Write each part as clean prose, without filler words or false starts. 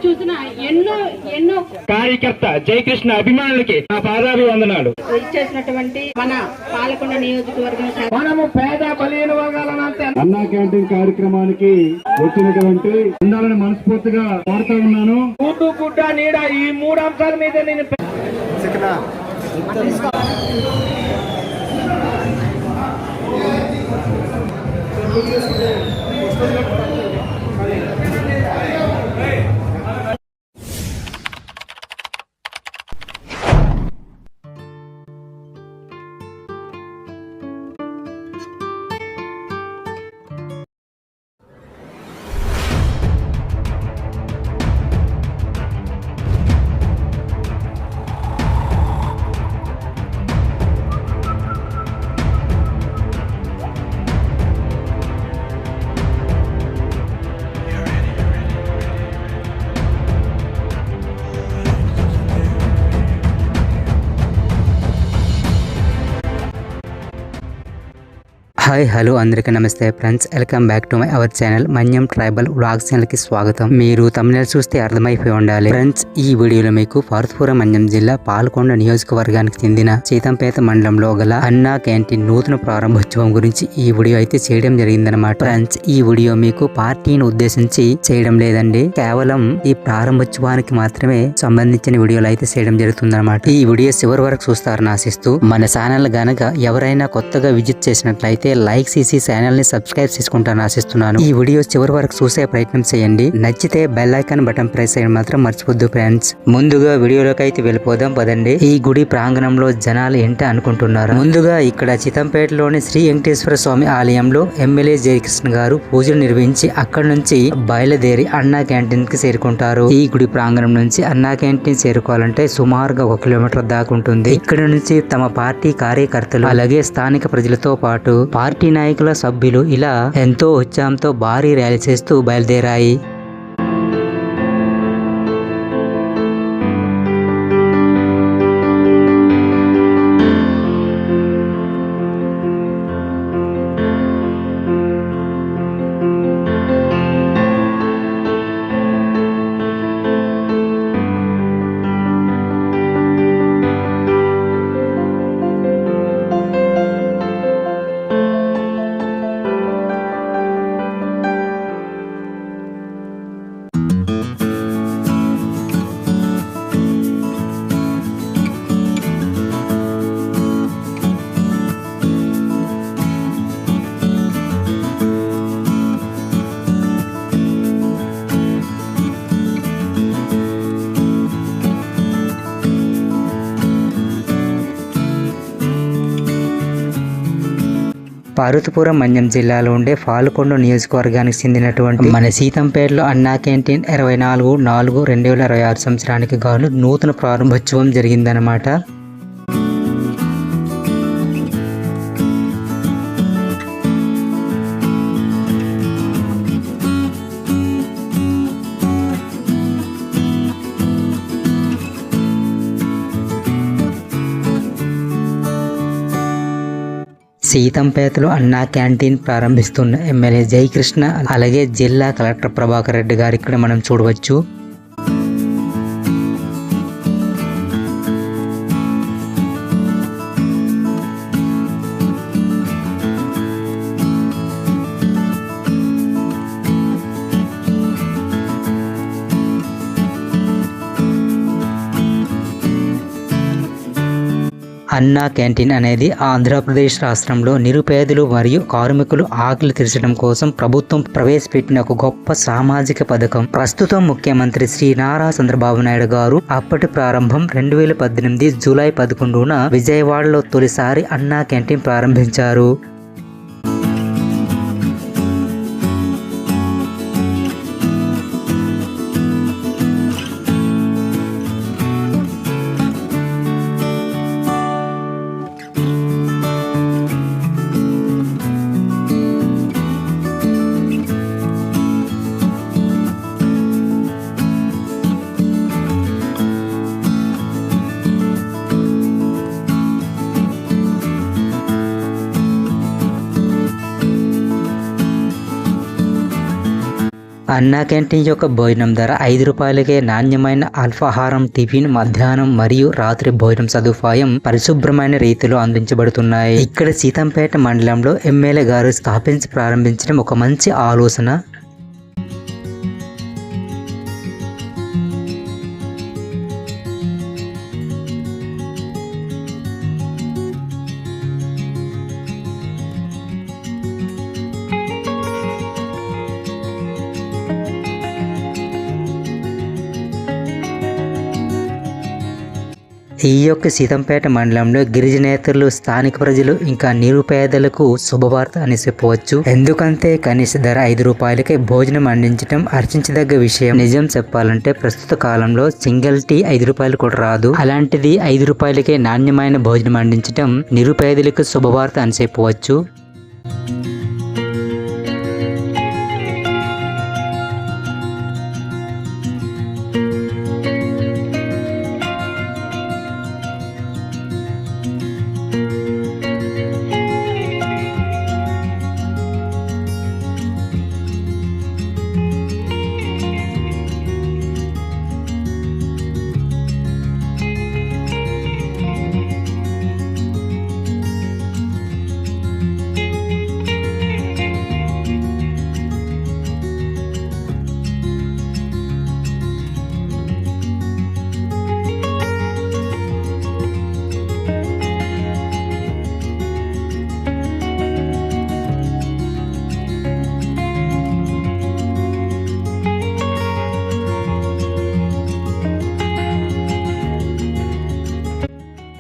చూసిన ఎన్నో కార్యకర్త జయకృష్ణ అభిమానులకి నా పాదాభివందనాలు. ఇచ్చేసినటువంటి మన పాలకొండ నియోజకవర్గం మనము పేద బలహీన వర్గాలంతా అన్నా క్యాంటీన్ కార్యక్రమానికి వచ్చినటువంటి ఉండాలని మనస్ఫూర్తిగా కోరుతా ఉన్నాను. కూటు గుడ్డ నీడ ఈ 3 అంశాల మీద నేను హాయ్ హలో అందరికీ నమస్తే friends, welcome back to our channel Manyam tribal vlogs channel కి స్వాగతం. మీరు తమిళనాడు చూస్తే అర్థమైపోయి ఉండాలి ఫ్రెండ్స్. ఈ వీడియోలో మీకు పార్వతీపురం మన్యం జిల్లా పాలకొండ నియోజకవర్గానికి చెందిన సీతంపేట మండలంలో గల అన్నా క్యాంటీన్ నూతన ప్రారంభోత్సవం గురించి ఈ వీడియో అయితే చేయడం జరిగిందనమాట. ఫ్రెండ్స్, ఈ వీడియో మీకు పార్టీని ఉద్దేశించి చేయడం లేదండి, కేవలం ఈ ప్రారంభోత్సవానికి మాత్రమే సంబంధించిన వీడియోలు అయితే చేయడం జరుగుతుందన్నమాట. ఈ వీడియో చివరి వరకు చూస్తారని ఆశిస్తూ, మన ఛానల్ గనక ఎవరైనా కొత్తగా విజిట్ చేసినట్లయితే లైక్ చేసి ఛానల్ ని సబ్స్క్రైబ్ చేసుకుంటారని ఆశిస్తున్నాను. ఈ వీడియో చివరి వరకు చూసే ప్రయత్నం చేయండి. నచ్చితే బెల్ ఐకాన్ బటన్ ప్రెస్ చేయడం మాత్రం మర్చిపోద్దు ఫ్రెండ్స్. ముందుగా వీడియోలోకి అయితే వెళ్ళిపోదాం పదండి. ఈ గుడి ప్రాంగణంలో జనాలు ఏంటి అనుకుంటున్నారు. ముందుగా ఇక్కడ చితంపేటలోని శ్రీ వెంకటేశ్వర స్వామి ఆలయంలో ఎమ్మెల్యే జయకృష్ణ గారు పూజలు నిర్వహించి అక్కడి నుంచి బయలుదేరి అన్నా క్యాంటీన్ కి చేరుకుంటారు. ఈ గుడి ప్రాంగణం నుంచి అన్నా క్యాంటీన్ చేరుకోవాలంటే సుమారుగా 1 కిలోమీటర్ దాకా ఉంటుంది. ఇక్కడ నుంచి తమ పార్టీ కార్యకర్తలు అలాగే స్థానిక ప్రజలతో పాటు పార్టీ నాయకుల సభ్యులు ఇలా ఎంతో ఉత్సాహంతో భారీ ర్యాలీ చేస్తూ బయలుదేరాయి. పార్వతీపురం మన్యం జిల్లాలో ఉండే పాలకొండ నియోజకవర్గానికి చెందినటువంటి మన సీతంపేటలో అన్నా క్యాంటీన్ 24/4/2026 సంవత్సరానికి గాను నూతన ప్రారంభోత్సవం జరిగిందనమాట. సీతంపేటలో అన్నా క్యాంటీన్ ప్రారంభిస్తున్న ఎమ్మెల్యే జయకృష్ణ అలాగే జిల్లా కలెక్టర్ ప్రభాకర్ రెడ్డి గారు ఇక్కడ మనం చూడవచ్చు. అన్నా క్యాంటీన్ అనేది ఆంధ్రప్రదేశ్ రాష్ట్రంలో నిరుపేదలు మరియు కార్మికులు ఆకలి తీర్చడం కోసం ప్రభుత్వం ప్రవేశపెట్టిన ఒక గొప్ప సామాజిక పథకం. ప్రస్తుతం ముఖ్యమంత్రి శ్రీ నారా చంద్రబాబు నాయుడు గారు అప్పటి ప్రారంభం 2018 జూలై 11న విజయవాడలో తొలిసారి అన్నా క్యాంటీన్ ప్రారంభించారు. అన్నా క్యాంటీన్ యొక్క భోజనం ధర 5 రూపాయలకే నాణ్యమైన అల్పాహారం, టిఫిన్, మధ్యాహ్నం మరియు రాత్రి భోజనం సదుపాయం పరిశుభ్రమైన రీతిలో అందించబడుతున్నాయి. ఇక్కడ సీతంపేట మండలంలో ఎమ్మెల్యే గారు స్థాపించి ప్రారంభించడం ఒక మంచి ఆలోచన. ఈ యొక్క సీతంపేట మండలంలో గిరిజనేతరులు, స్థానిక ప్రజలు ఇంకా నిరుపేదలకు శుభవార్త అని చెప్పవచ్చు. ఎందుకంటే కనీస ధర 5 రూపాయలకే భోజనం అందించడం అర్చించదగ్గ విషయం. నిజం చెప్పాలంటే ప్రస్తుత కాలంలో సింగిల్ టీ 5 రూపాయలు కూడా రాదు. అలాంటిది 5 రూపాయలకే నాణ్యమైన భోజనం అందించడం నిరుపేదలకు శుభవార్త అని చెప్పవచ్చు.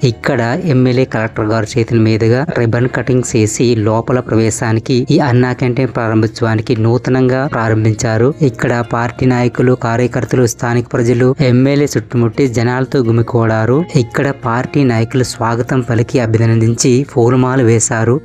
ఇక్కడ ఎమ్మెల్యే కలెక్టర్ గారి చేతుల మీదుగా రిబన్ కటింగ్ చేసి లోపల ప్రవేశానికి ఈ అన్నా క్యాంటీన్ ప్రారంభోత్సవానికి నూతనంగా ప్రారంభించారు. ఇక్కడ పార్టీ నాయకులు, కార్యకర్తలు, స్థానిక ప్రజలు ఎమ్మెల్యే చుట్టుముట్టి జనాలతో గుమికూడారు. ఇక్కడ పార్టీ నాయకులు స్వాగతం పలికి అభినందించి పూలమాల వేశారు.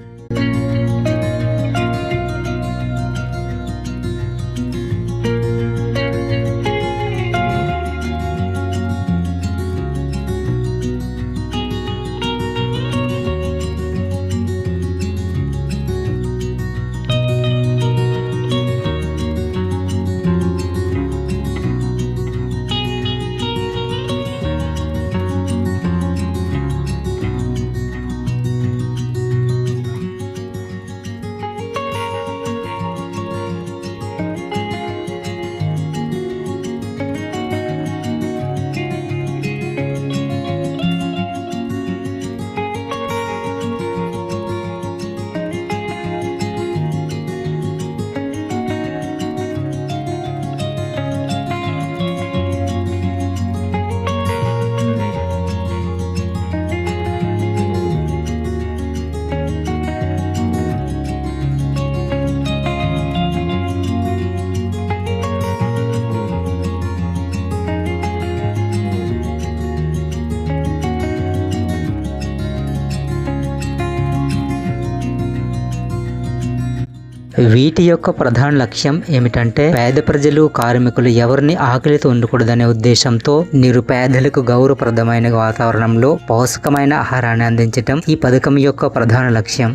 వీటి యొక్క ప్రధాన లక్ష్యం ఏమిటంటే పేద ప్రజలు, కార్మికులు ఎవరిని ఆకలితో ఉండకూడదనే ఉద్దేశంతో నిరుపేదలకు గౌరవప్రదమైన వాతావరణంలో పోషకమైన ఆహారాన్ని అందించడం ఈ పథకం యొక్క ప్రధాన లక్ష్యం.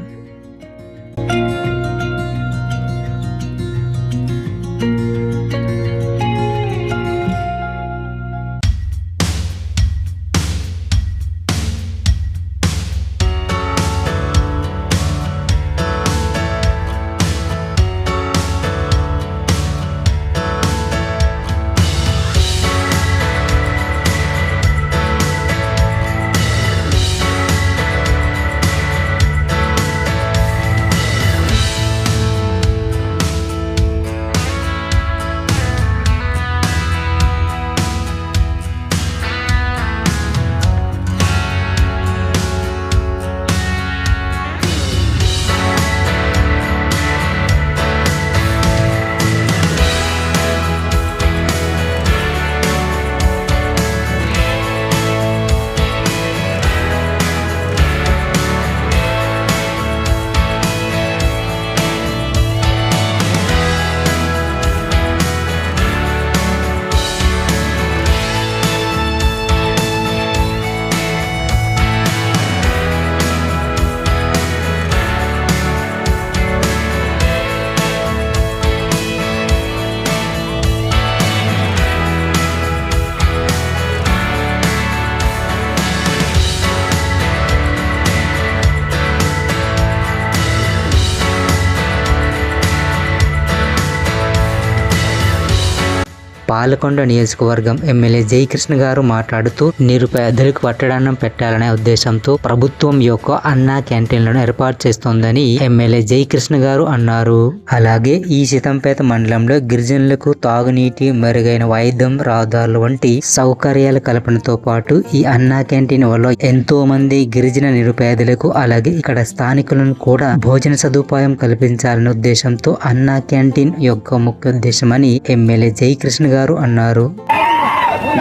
పాలకొండ నియోజకవర్గం ఎమ్మెల్యే జయకృష్ణ గారు మాట్లాడుతూ నిరుపేదలకు పట్టడాన్నం పెట్టాలనే ఉద్దేశంతో ప్రభుత్వం యొక్క అన్నా క్యాంటీన్లను ఏర్పాటు చేస్తోందని ఎమ్మెల్యే జయకృష్ణ గారు అన్నారు. అలాగే ఈ సీతంపేట మండలంలో గిరిజనులకు తాగునీటి, మెరుగైన వైద్యం, రహదారులు వంటి సౌకర్యాల కల్పనతో పాటు ఈ అన్నా క్యాంటీన్ వల్ల ఎంతో మంది గిరిజన నిరుపేదలకు అలాగే ఇక్కడ స్థానికులను కూడా భోజన సదుపాయం కల్పించాలనే ఉద్దేశంతో అన్నా క్యాంటీన్ యొక్క ముఖ్య ఉద్దేశమని ఎమ్మెల్యే జయకృష్ణ గారు అన్నారు.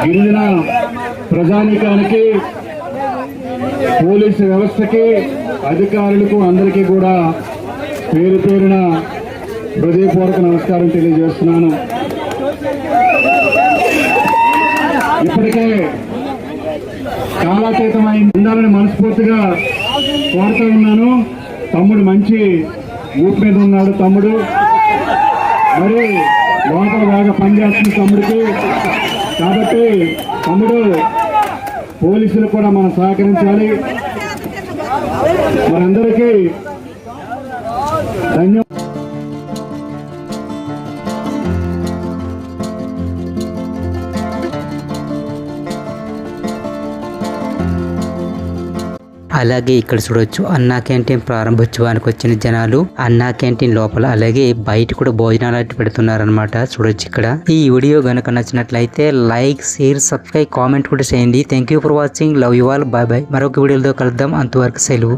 గిరిజన ప్రజానీకానికి, పోలీసు వ్యవస్థకి, అధికారులకు అందరికీ కూడా పేరు పేరున హృదయపూర్వక నమస్కారం తెలియజేస్తున్నాను. ఇప్పటికే కాలాతీతమైన ఉండాలని మనస్ఫూర్తిగా కోరుతూ ఉన్నాను. తమ్ముడు మంచి ఊపు మీద ఉన్నాడు. తమ్ముడు మరి లోపల బాగా పనిచేస్తుంది తమ్ముడికి. కాబట్టి తమ్ముడు పోలీసులు కూడా మనం సహకరించాలి. మనందరికీ ధన్యవాదాలు. అలాగే ఇక్కడ చూడొచ్చు అన్నా క్యాంటీన్ ప్రారంభోత్సవానికి వచ్చిన జనాలు అన్నా క్యాంటీన్ లోపల అలాగే బయట కూడా భోజనాలు పెడుతున్నారనమాట. చూడొచ్చు ఇక్కడ. ఈ వీడియో గనుక నచ్చినట్లయితే లైక్, షేర్, సబ్స్క్రైబ్, కామెంట్ కూడా చేయండి. Thank you for watching. Love you all. Bye bye. మరొక వీడియోలో కలుద్దాం. అంతవరకు సెలవు.